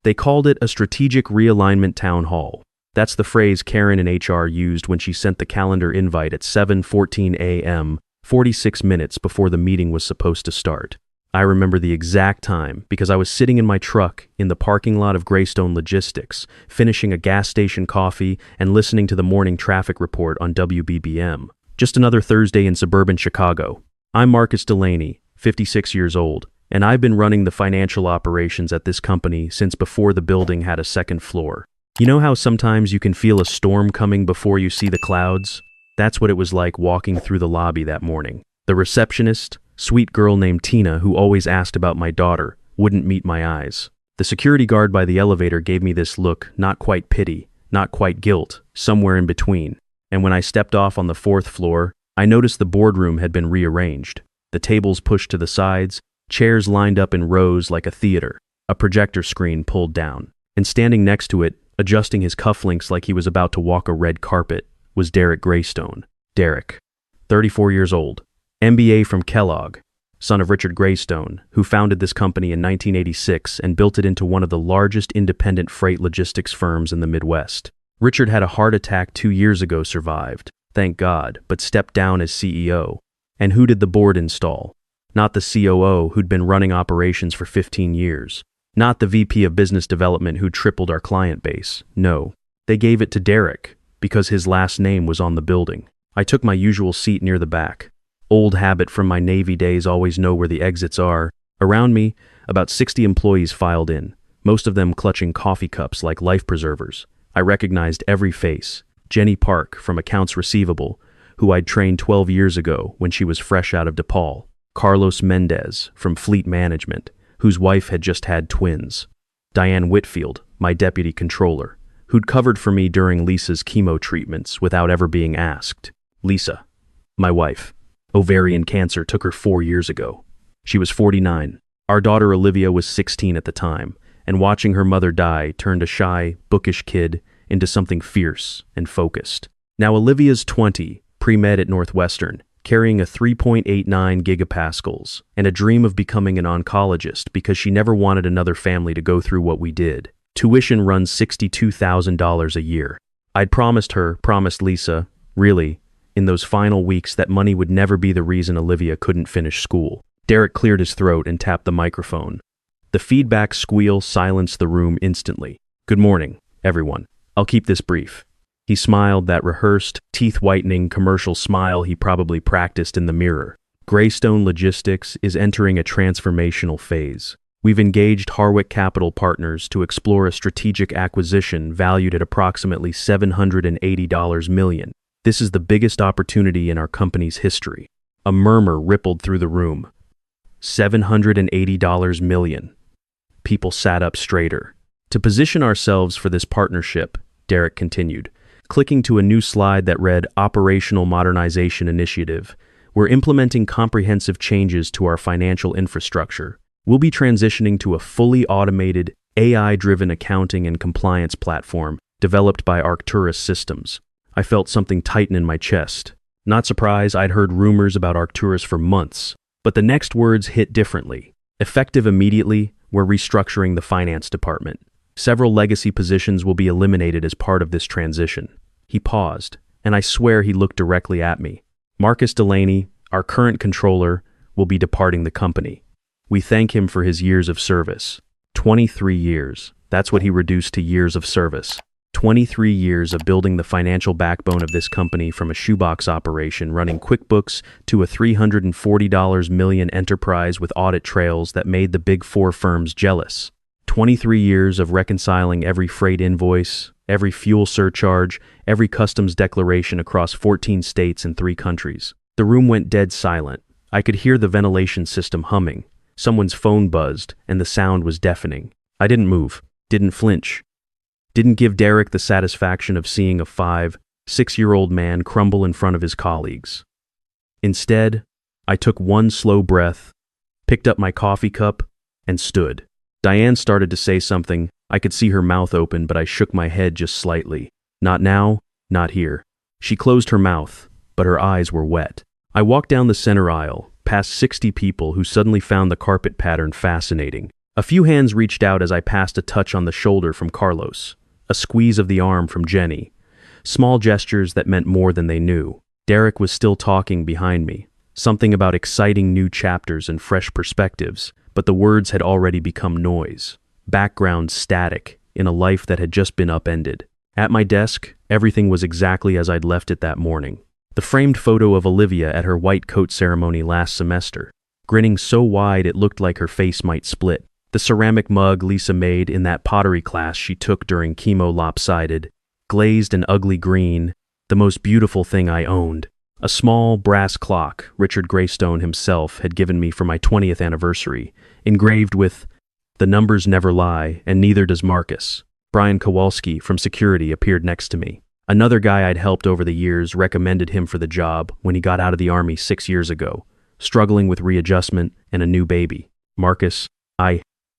They called it a strategic realignment town hall. That's the phrase Karen in HR used when she sent the calendar invite at 7:14 a.m., 46 minutes before the meeting was supposed to start. I remember the exact time because I was sitting in my truck in the parking lot of Graystone Logistics, finishing a gas station coffee and listening to the morning traffic report on WBBM. Just another Thursday in suburban Chicago. I'm Marcus Delaney, 56 years old, and I've been running the financial operations at this company since before the building had a second floor. You know how sometimes you can feel a storm coming before you see the clouds? That's what it was like walking through the lobby that morning. The receptionist, sweet girl named Tina who always asked about my daughter, wouldn't meet my eyes. The security guard by the elevator gave me this look, not quite pity, not quite guilt, somewhere in between. And when I stepped off on the 4th floor, I noticed the boardroom had been rearranged. The tables pushed to the sides, chairs lined up in rows like a theater, a projector screen pulled down. And standing next to it, adjusting his cufflinks like he was about to walk a red carpet, was Derek Graystone. Derek, 34 years old, MBA from Kellogg, son of Richard Graystone, who founded this company in 1986 and built it into one of the largest independent freight logistics firms in the Midwest. Richard had a heart attack 2 years ago, survived, thank God, but stepped down as CEO. And who did the board install? Not the COO who'd been running operations for 15 years. Not the VP of Business Development who tripled our client base. No, they gave it to Derek because his last name was on the building. I took my usual seat near the back. Old habit from my Navy days, always know where the exits are. Around me, about 60 employees filed in, most of them clutching coffee cups like life preservers. I recognized every face. Jenny Park from Accounts Receivable, who I'd trained 12 years ago when she was fresh out of DePaul. Carlos Mendez from Fleet Management, whose wife had just had twins. Diane Whitfield, my deputy controller, who'd covered for me during Lisa's chemo treatments without ever being asked. Lisa, my wife. Ovarian cancer took her 4 years ago. She was 49. Our daughter Olivia was 16 at the time, and watching her mother die turned a shy, bookish kid into something fierce and focused. Now Olivia's 20, pre-med at Northwestern, carrying a 3.89 gigapascals, and a dream of becoming an oncologist because she never wanted another family to go through what we did. Tuition runs $62,000 a year. I'd promised Lisa, really, in those final weeks that money would never be the reason Olivia couldn't finish school. Derek cleared his throat and tapped the microphone. The feedback squeal silenced the room instantly. Good morning, everyone. I'll keep this brief. He smiled, that rehearsed, teeth-whitening commercial smile he probably practiced in the mirror. Graystone Logistics is entering a transformational phase. We've engaged Harwick Capital Partners to explore a strategic acquisition valued at approximately $780 million. This is the biggest opportunity in our company's history. A murmur rippled through the room. $780 million. People sat up straighter. To position ourselves for this partnership, Derek continued, clicking to a new slide that read Operational Modernization Initiative, we're implementing comprehensive changes to our financial infrastructure. We'll be transitioning to a fully automated, AI-driven accounting and compliance platform developed by Arcturus Systems. I felt something tighten in my chest. Not surprised, I'd heard rumors about Arcturus for months, but the next words hit differently. Effective immediately, we're restructuring the finance department. Several legacy positions will be eliminated as part of this transition. He paused, and I swear he looked directly at me. Marcus Delaney, our current controller, will be departing the company. We thank him for his years of service. 23 years. That's what he reduced to years of service. 23 years of building the financial backbone of this company from a shoebox operation running QuickBooks to a $340 million enterprise with audit trails that made the Big Four firms jealous. 23 years of reconciling every freight invoice, every fuel surcharge, every customs declaration across 14 states and 3 countries. The room went dead silent. I could hear the ventilation system humming. Someone's phone buzzed, and the sound was deafening. I didn't move, didn't flinch. Didn't give Derek the satisfaction of seeing a 5, 6-year-old man crumble in front of his colleagues. Instead, I took one slow breath, picked up my coffee cup, and stood. Diane started to say something. I could see her mouth open, but I shook my head just slightly. Not now, not here. She closed her mouth, but her eyes were wet. I walked down the center aisle, past 60 people who suddenly found the carpet pattern fascinating. A few hands reached out as I passed a touch on the shoulder from Carlos, a squeeze of the arm from Jenny. Small gestures that meant more than they knew. Derek was still talking behind me, something about exciting new chapters and fresh perspectives, but the words had already become noise, background static, in a life that had just been upended. At my desk, everything was exactly as I'd left it that morning. The framed photo of Olivia at her white coat ceremony last semester, grinning so wide it looked like her face might split. The ceramic mug Lisa made in that pottery class she took during chemo lopsided, glazed and ugly green, the most beautiful thing I owned. A small brass clock Richard Graystone himself had given me for my 20th anniversary, engraved with, "The numbers never lie, and neither does Marcus." Brian Kowalski from security appeared next to me. Another guy I'd helped over the years recommended him for the job when he got out of the Army 6 years ago, struggling with readjustment and a new baby. Marcus,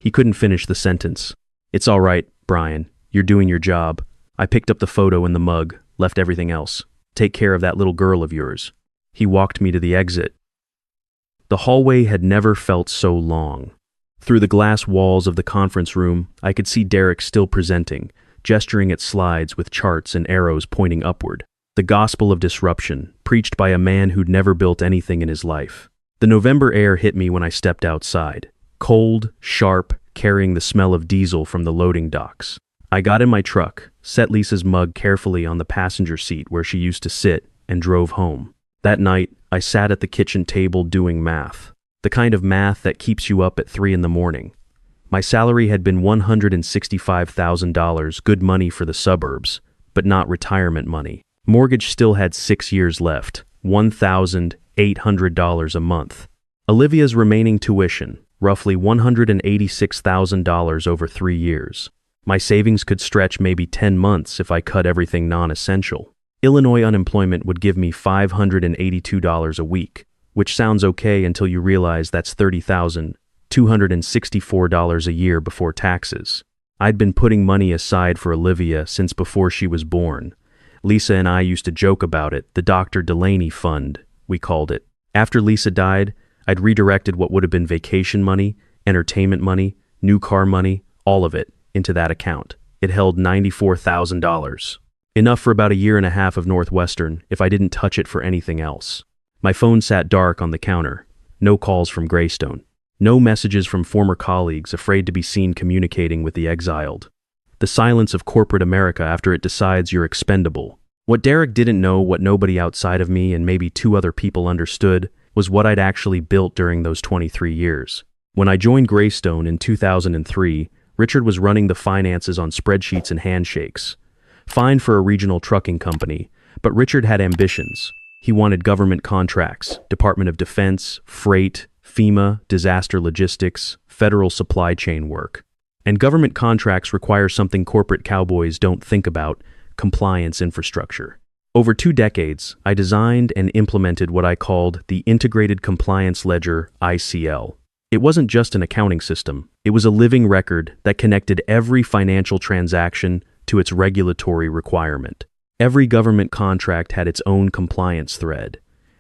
he couldn't finish the sentence. "It's all right, Brian. You're doing your job. I picked up the photo and the mug, left everything else. Take care of that little girl of yours." He walked me to the exit. The hallway had never felt so long. Through the glass walls of the conference room, I could see Derek still presenting, gesturing at slides with charts and arrows pointing upward. The gospel of disruption, preached by a man who'd never built anything in his life. The November air hit me when I stepped outside. Cold, sharp, carrying the smell of diesel from the loading docks. I got in my truck, set Lisa's mug carefully on the passenger seat where she used to sit, and drove home. That night, I sat at the kitchen table doing math. The kind of math that keeps you up at 3 in the morning. My salary had been $165,000, good money for the suburbs, but not retirement money. Mortgage still had 6 years left, $1,800 a month. Olivia's remaining tuition, roughly $186,000 over 3 years. My savings could stretch maybe 10 months if I cut everything non-essential. Illinois unemployment would give me $582 a week, which sounds okay until you realize that's $30,264 a year before taxes. I'd been putting money aside for Olivia since before she was born. Lisa and I used to joke about it, the Dr. Delaney Fund, we called it. After Lisa died, I'd redirected what would have been vacation money, entertainment money, new car money, all of it, into that account. It held $94,000. Enough for about a year and a half of Northwestern if I didn't touch it for anything else. My phone sat dark on the counter. No calls from Graystone. No messages from former colleagues afraid to be seen communicating with the exiled. The silence of corporate America after it decides you're expendable. What Derek didn't know, what nobody outside of me and maybe 2 other people understood, was what I'd actually built during those 23 years. When I joined Graystone in 2003, Richard was running the finances on spreadsheets and handshakes. Fine for a regional trucking company, but Richard had ambitions. He wanted government contracts, Department of Defense, freight, FEMA, disaster logistics, federal supply chain work. And government contracts require something corporate cowboys don't think about, compliance infrastructure. Over 2 decades, I designed and implemented what I called the Integrated Compliance Ledger, ICL. It wasn't just an accounting system. It was a living record that connected every financial transaction to its regulatory requirement. Every government contract had its own compliance thread.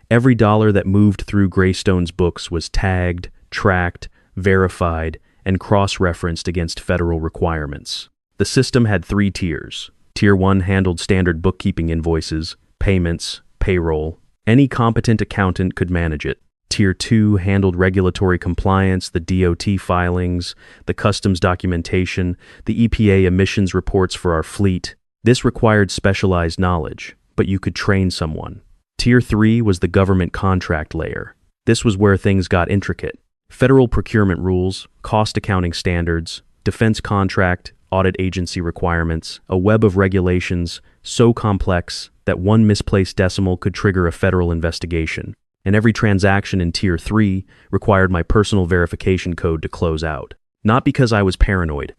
Every dollar that moved through Graystone's books was tagged, tracked, verified, and cross-referenced against federal requirements. The system had 3 tiers. Tier 1 handled standard bookkeeping invoices, payments, payroll. Any competent accountant could manage it. Tier 2 handled regulatory compliance, the DOT filings, the customs documentation, the EPA emissions reports for our fleet. This required specialized knowledge, but you could train someone. Tier 3 was the government contract layer. This was where things got intricate. Federal procurement rules, cost accounting standards, defense contract, audit agency requirements, a web of regulations so complex that one misplaced decimal could trigger a federal investigation. And every transaction in Tier 3 required my personal verification code to close out. Not because I was paranoid,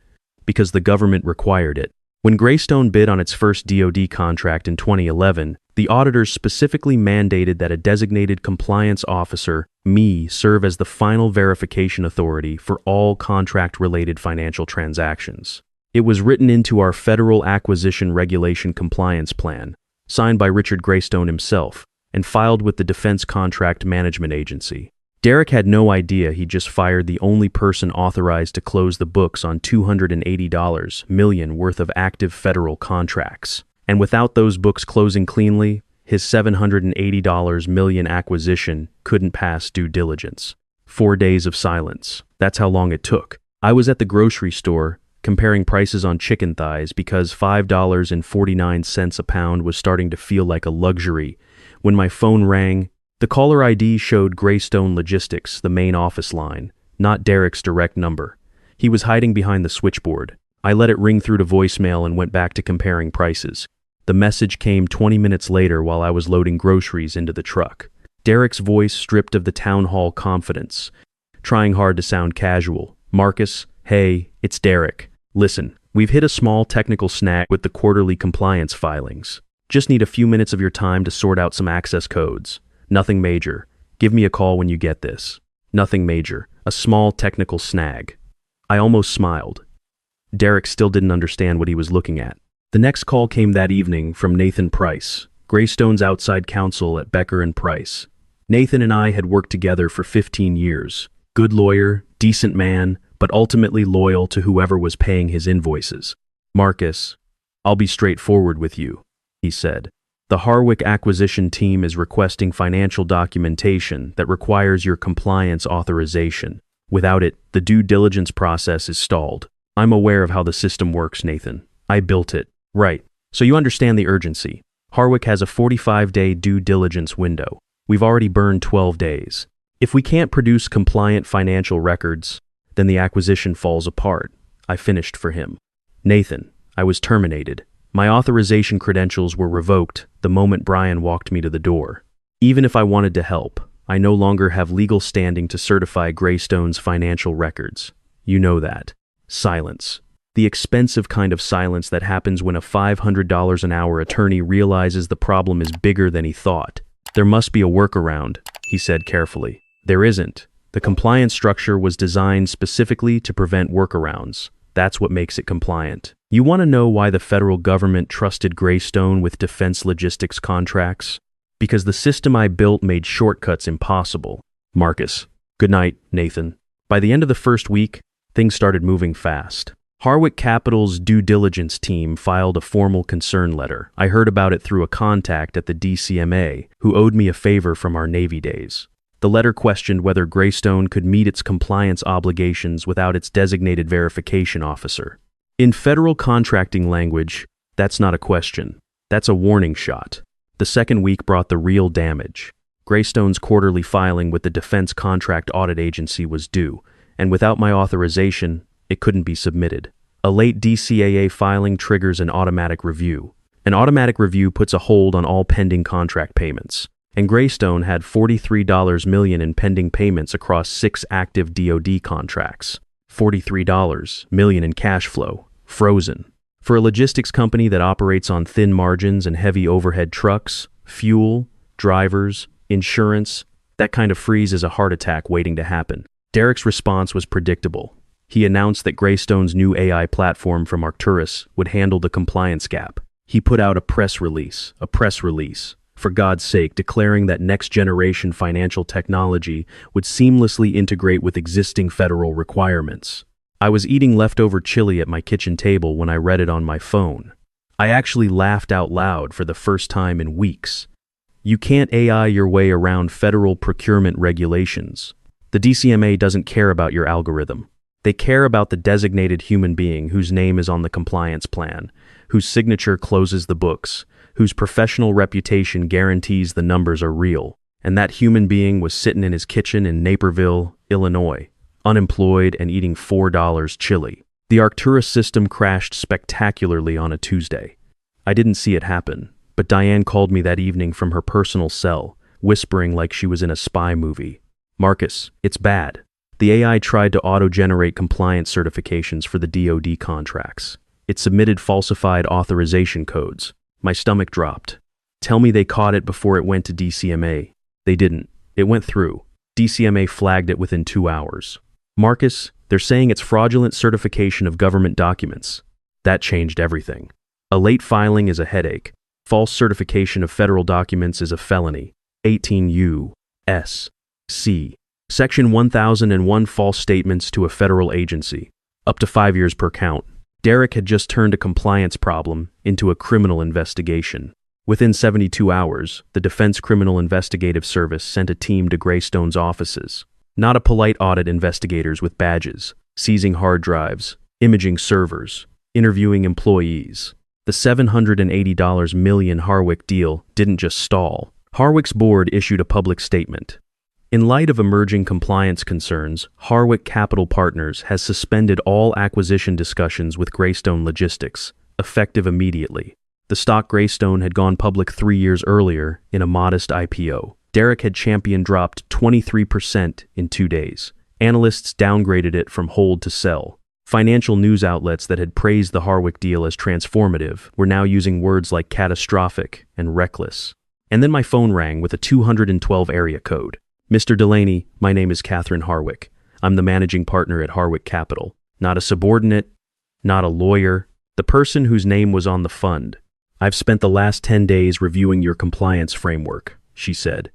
because the government required it. When Graystone bid on its first DoD contract in 2011, the auditors specifically mandated that a designated compliance officer, me, serve as the final verification authority for all contract-related financial transactions. It was written into our Federal Acquisition Regulation Compliance Plan, signed by Richard Graystone himself, and filed with the Defense Contract Management Agency. Derek had no idea he just fired the only person authorized to close the books on $280 million worth of active federal contracts. And without those books closing cleanly, his $780 million acquisition couldn't pass due diligence. 4 days of silence. That's how long it took. I was at the grocery store comparing prices on chicken thighs because $5.49 a pound was starting to feel like a luxury when my phone rang. The caller ID showed Graystone Logistics, the main office line, not Derek's direct number. He was hiding behind the switchboard. I let it ring through to voicemail and went back to comparing prices. The message came 20 minutes later while I was loading groceries into the truck. Derek's voice stripped of the town hall confidence, trying hard to sound casual. "Marcus, hey, it's Derek. Listen, we've hit a small technical snag with the quarterly compliance filings. Just need a few minutes of your time to sort out some access codes. Nothing major. Give me a call when you get this." Nothing major. A small technical snag. I almost smiled. Derek still didn't understand what he was looking at. The next call came that evening from Nathan Price, Graystone's outside counsel at Becker & Price. Nathan and I had worked together for 15 years. Good lawyer, decent man, but ultimately loyal to whoever was paying his invoices. "Marcus, I'll be straightforward with you," he said. "The Harwick acquisition team is requesting financial documentation that requires your compliance authorization. Without it, the due diligence process is stalled. I'm aware of how the system works, Nathan. I built it." "Right. So you understand the urgency. Harwick has a 45-day due diligence window. We've already burned 12 days. If we can't produce compliant financial records, then the acquisition falls apart." I finished for him. "Nathan, I was terminated. My authorization credentials were revoked the moment Brian walked me to the door. Even if I wanted to help, I no longer have legal standing to certify Graystone's financial records. You know that." Silence. The expensive kind of silence that happens when a $500 an hour attorney realizes the problem is bigger than he thought. "There must be a workaround," he said carefully. "There isn't. The compliance structure was designed specifically to prevent workarounds. That's what makes it compliant. You want to know why the federal government trusted Graystone with defense logistics contracts? Because the system I built made shortcuts impossible." "Marcus." "Good night, Nathan." By the end of the first week, things started moving fast. Harwick Capital's due diligence team filed a formal concern letter. I heard about it through a contact at the DCMA who owed me a favor from our Navy days. The letter questioned whether Graystone could meet its compliance obligations without its designated verification officer. In federal contracting language, that's not a question. That's a warning shot. The second week brought the real damage. Graystone's quarterly filing with the Defense Contract Audit Agency was due, and without my authorization, it couldn't be submitted. A late DCAA filing triggers an automatic review. An automatic review puts a hold on all pending contract payments. And Graystone had $43 million in pending payments across 6 active DoD contracts. $43 million in cash flow, frozen. For a logistics company that operates on thin margins and heavy overhead trucks, fuel, drivers, insurance, that kind of freeze is a heart attack waiting to happen. Derek's response was predictable. He announced that Graystone's new AI platform from Arcturus would handle the compliance gap. He put out a press release, for God's sake, declaring that next-generation financial technology would seamlessly integrate with existing federal requirements. I was eating leftover chili at my kitchen table when I read it on my phone. I actually laughed out loud for the first time in weeks. You can't AI your way around federal procurement regulations. The DCMA doesn't care about your algorithm. They care about the designated human being whose name is on the compliance plan, whose signature closes the books, whose professional reputation guarantees the numbers are real. And that human being was sitting in his kitchen in Naperville, Illinois, unemployed and eating $4 chili. The Arcturus system crashed spectacularly on a Tuesday. I didn't see it happen, but Diane called me that evening from her personal cell, whispering like she was in a spy movie. "Marcus, it's bad. The AI tried to auto-generate compliance certifications for the DoD contracts. It submitted falsified authorization codes. My stomach dropped. Tell me they caught it before it went to DCMA. They didn't. It went through. DCMA flagged it within 2 hours. Marcus, they're saying it's fraudulent certification of government documents. That changed everything. A late filing is a headache. False certification of federal documents is a felony. 18 U.S.C. Section 1001 False Statements to a Federal Agency. Up to 5 years per count. Derek had just turned a compliance problem into a criminal investigation. Within 72 hours, the Defense Criminal Investigative Service sent a team to Graystone's offices. Not a polite audit investigators with badges, seizing hard drives, imaging servers, interviewing employees. The $780 million Harwick deal didn't just stall. Harwick's board issued a public statement. In light of emerging compliance concerns, Harwick Capital Partners has suspended all acquisition discussions with Graystone Logistics, effective immediately. The stock Graystone had gone public 3 years earlier in a modest IPO. Derek had championed dropped 23% in 2 days. Analysts downgraded it from hold to sell. Financial news outlets that had praised the Harwick deal as transformative were now using words like catastrophic and reckless. And then my phone rang with a 212 area code. Mr. Delaney, my name is Catherine Harwick. I'm the managing partner at Harwick Capital. Not a subordinate, not a lawyer, the person whose name was on the fund. I've spent the last 10 days reviewing your compliance framework, she said.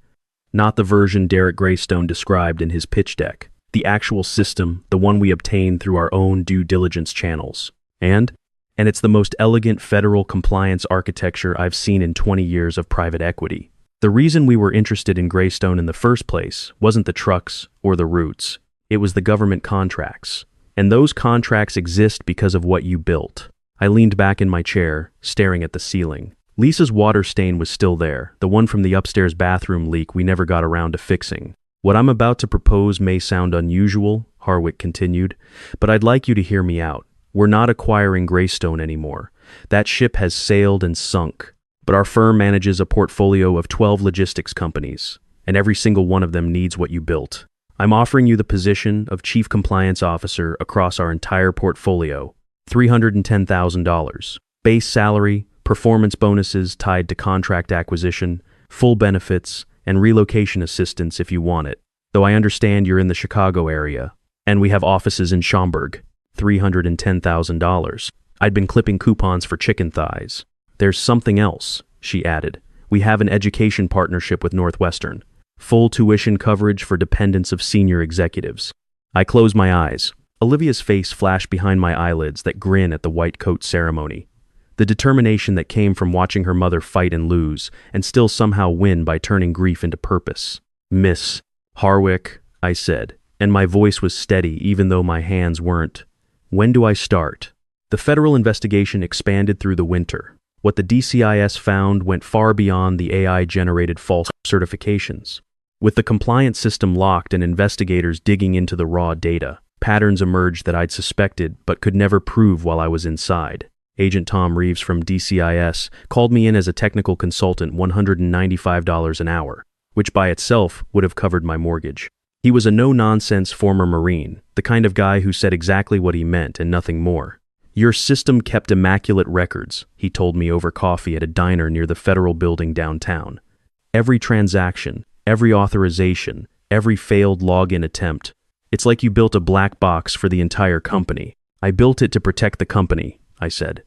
Not the version Derek Graystone described in his pitch deck. The actual system, the one we obtained through our own due diligence channels. And it's the most elegant federal compliance architecture I've seen in 20 years of private equity. The reason we were interested in Graystone in the first place wasn't the trucks or the routes. It was the government contracts. And those contracts exist because of what you built. I leaned back in my chair, staring at the ceiling. Lisa's water stain was still there, the one from the upstairs bathroom leak we never got around to fixing. What I'm about to propose may sound unusual, Harwick continued, but I'd like you to hear me out. We're not acquiring Graystone anymore. That ship has sailed and sunk. But our firm manages a portfolio of 12 logistics companies, and every single one of them needs what you built. I'm offering you the position of Chief Compliance Officer across our entire portfolio, $310,000. Base salary, performance bonuses tied to contract acquisition, full benefits, and relocation assistance if you want it. Though I understand you're in the Chicago area, and we have offices in Schaumburg, $310,000. I'd been clipping coupons for chicken thighs. There's something else, she added. We have an education partnership with Northwestern. Full tuition coverage for dependents of senior executives. I closed my eyes. Olivia's face flashed behind my eyelids that grin at the white coat ceremony. The determination that came from watching her mother fight and lose, and still somehow win by turning grief into purpose. Miss Harwick, I said, and my voice was steady even though my hands weren't. When do I start? The federal investigation expanded through the winter. What the DCIS found went far beyond the AI-generated false certifications. With the compliance system locked and investigators digging into the raw data, patterns emerged that I'd suspected but could never prove while I was inside. Agent Tom Reeves from DCIS called me in as a technical consultant, $195 an hour, which by itself would have covered my mortgage. He was a no-nonsense former Marine, the kind of guy who said exactly what he meant and nothing more. Your system kept immaculate records, he told me over coffee at a diner near the federal building downtown. Every transaction, every authorization, every failed login attempt. It's like you built a black box for the entire company. I built it to protect the company, I said.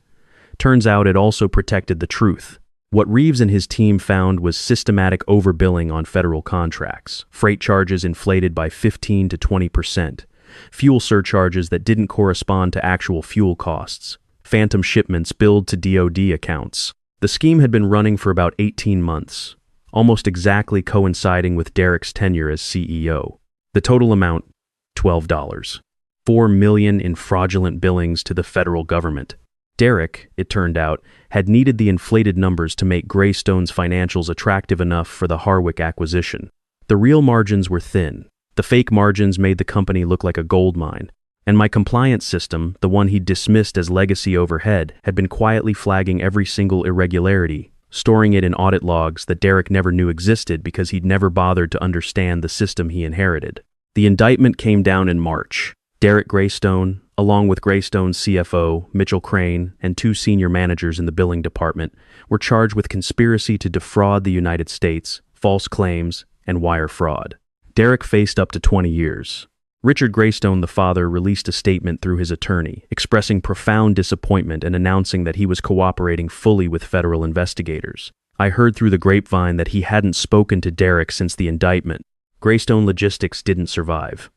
Turns out it also protected the truth. What Reeves and his team found was systematic overbilling on federal contracts, freight charges inflated by 15 to 20%. Fuel surcharges that didn't correspond to actual fuel costs, phantom shipments billed to DoD accounts. The scheme had been running for about 18 months, almost exactly coinciding with Derek's tenure as CEO. The total amount, $12. $4 million in fraudulent billings to the federal government. Derek, it turned out, had needed the inflated numbers to make Graystone's financials attractive enough for the Harwick acquisition. The real margins were thin. The fake margins made the company look like a gold mine, and my compliance system, the one he'd dismissed as legacy overhead, had been quietly flagging every single irregularity, storing it in audit logs that Derek never knew existed because he'd never bothered to understand the system he inherited. The indictment came down in March. Derek Graystone, along with Graystone's CFO, Mitchell Crane, and 2 senior managers in the billing department, were charged with conspiracy to defraud the United States, false claims, and wire fraud. Derek faced up to 20 years. Richard Graystone, the father, released a statement through his attorney, expressing profound disappointment and announcing that he was cooperating fully with federal investigators. I heard through the grapevine that he hadn't spoken to Derek since the indictment. Graystone Logistics didn't survive.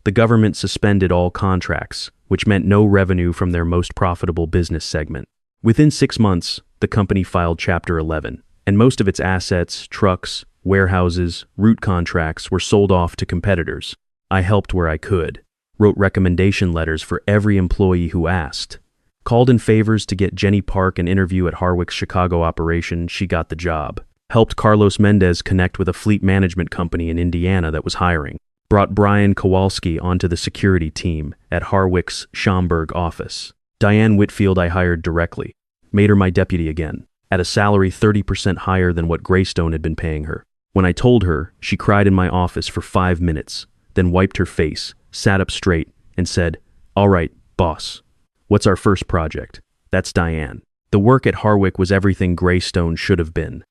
The government suspended all contracts, which meant no revenue from their most profitable business segment. Within 6 months, the company filed Chapter 11, and most of its assets, trucks, warehouses, route contracts were sold off to competitors. I helped where I could, wrote recommendation letters for every employee who asked, called in favors to get Jenny Park an interview at Harwick's Chicago operation. She got the job. Helped Carlos Mendez connect with a fleet management company in Indiana that was hiring. Brought Brian Kowalski onto the security team at Harwick's Schaumburg office. Diane Whitfield I hired directly. Made her my deputy again, at a salary 30% higher than what Graystone had been paying her. When I told her, she cried in my office for 5 minutes, then wiped her face, sat up straight, and said, "All right, boss. What's our first project?" That's Diane. The work at Harwick was everything Graystone should have been.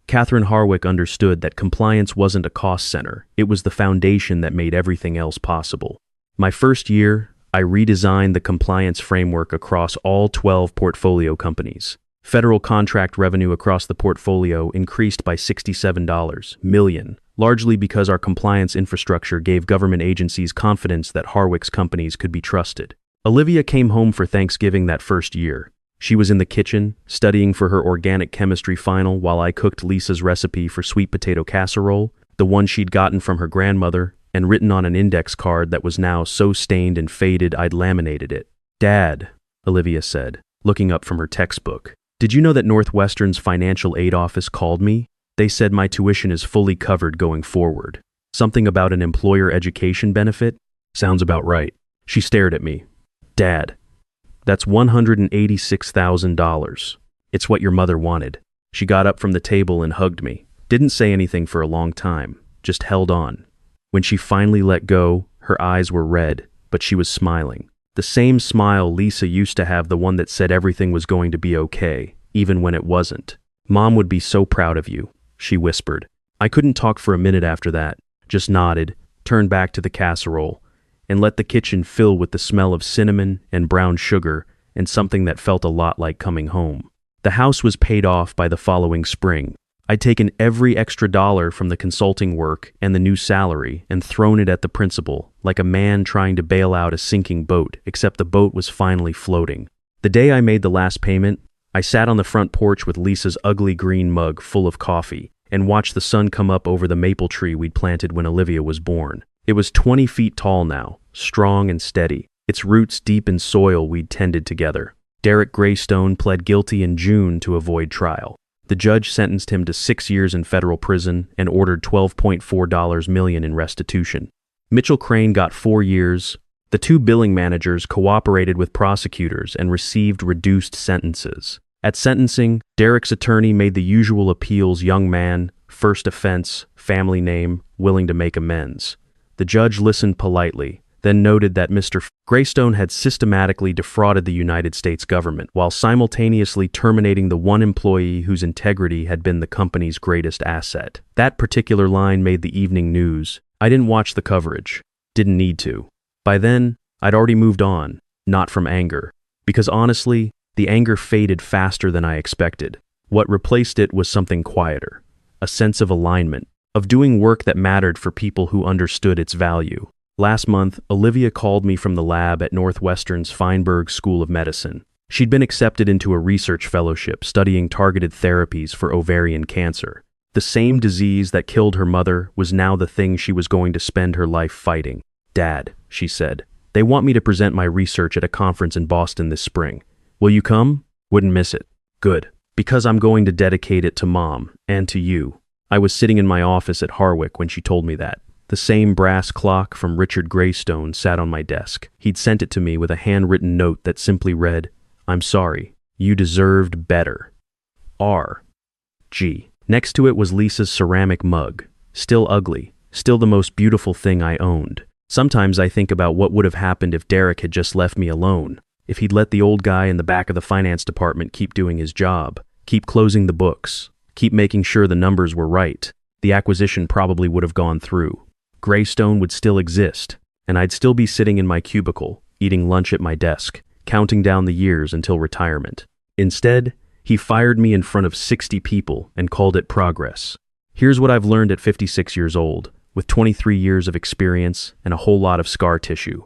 Catherine Harwick understood that compliance wasn't a cost center, it was the foundation that made everything else possible. My first year, I redesigned the compliance framework across all 12 portfolio companies. Federal contract revenue across the portfolio increased by $67 million, largely because our compliance infrastructure gave government agencies confidence that Harwick's companies could be trusted. Olivia came home for Thanksgiving that first year. She was in the kitchen, studying for her organic chemistry final while I cooked Lisa's recipe for sweet potato casserole, the one she'd gotten from her grandmother, and written on an index card that was now so stained and faded I'd laminated it. "Dad," Olivia said, looking up from her textbook, "did you know that Northwestern's financial aid office called me? They said my tuition is fully covered going forward. Something about an employer education benefit? Sounds about right." She stared at me. "Dad, that's $186,000. It's what your mother wanted." She got up from the table and hugged me. Didn't say anything for a long time, just held on. When she finally let go, her eyes were red, but she was smiling. The same smile Lisa used to have, the one that said everything was going to be okay, even when it wasn't. "Mom would be so proud of you," she whispered. I couldn't talk for a minute after that, just nodded, turned back to the casserole, and let the kitchen fill with the smell of cinnamon and brown sugar and something that felt a lot like coming home. The house was paid off by the following spring. I'd taken every extra dollar from the consulting work and the new salary and thrown it at the principal, like a man trying to bail out a sinking boat, except the boat was finally floating. The day I made the last payment, I sat on the front porch with Lisa's ugly green mug full of coffee and watched the sun come up over the maple tree we'd planted when Olivia was born. It was 20 feet tall now, strong and steady, its roots deep in soil we'd tended together. Derek Graystone pled guilty in June to avoid trial. The judge sentenced him to 6 years in federal prison and ordered $12.4 million in restitution. Mitchell Crane got 4 years. The 2 billing managers cooperated with prosecutors and received reduced sentences. At sentencing, Derek's attorney made the usual appeals: young man, first offense, family name, willing to make amends. The judge listened politely, then noted that Mr. Graystone had systematically defrauded the United States government while simultaneously terminating the one employee whose integrity had been the company's greatest asset. That particular line made the evening news. I didn't watch the coverage. Didn't need to. By then, I'd already moved on, not from anger. Because honestly, the anger faded faster than I expected. What replaced it was something quieter. A sense of alignment, of doing work that mattered for people who understood its value. Last month, Olivia called me from the lab at Northwestern's Feinberg School of Medicine. She'd been accepted into a research fellowship studying targeted therapies for ovarian cancer. The same disease that killed her mother was now the thing she was going to spend her life fighting. "Dad," she said, "they want me to present my research at a conference in Boston this spring. Will you come? Wouldn't miss it." "Good. Because I'm going to dedicate it to Mom and to you." I was sitting in my office at Harwick when she told me that. The same brass clock from Richard Graystone sat on my desk. He'd sent it to me with a handwritten note that simply read, "I'm sorry. You deserved better. R.G." Next to it was Lisa's ceramic mug. Still ugly. Still the most beautiful thing I owned. Sometimes I think about what would have happened if Derek had just left me alone. If he'd let the old guy in the back of the finance department keep doing his job, keep closing the books, keep making sure the numbers were right, the acquisition probably would have gone through. Graystone would still exist, and I'd still be sitting in my cubicle, eating lunch at my desk, counting down the years until retirement. Instead, he fired me in front of 60 people and called it progress. Here's what I've learned at 56 years old. with 23 years of experience and a whole lot of scar tissue.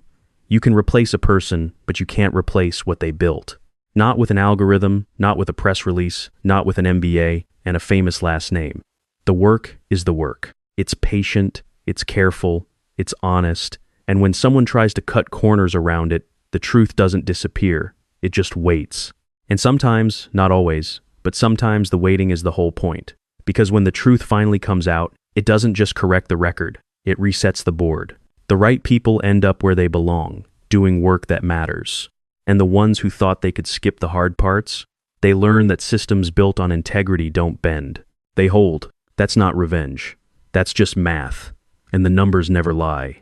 You can replace a person, but you can't replace what they built. Not with an algorithm, not with a press release, not with an MBA and a famous last name. The work is the work. It's patient, it's careful, it's honest, and when someone tries to cut corners around it, the truth doesn't disappear, it just waits. And sometimes, not always, but sometimes the waiting is the whole point. Because when the truth finally comes out, it doesn't just correct the record, it resets the board. The right people end up where they belong, doing work that matters. And the ones who thought they could skip the hard parts, they learn that systems built on integrity don't bend. They hold. That's not revenge. That's just math. And the numbers never lie.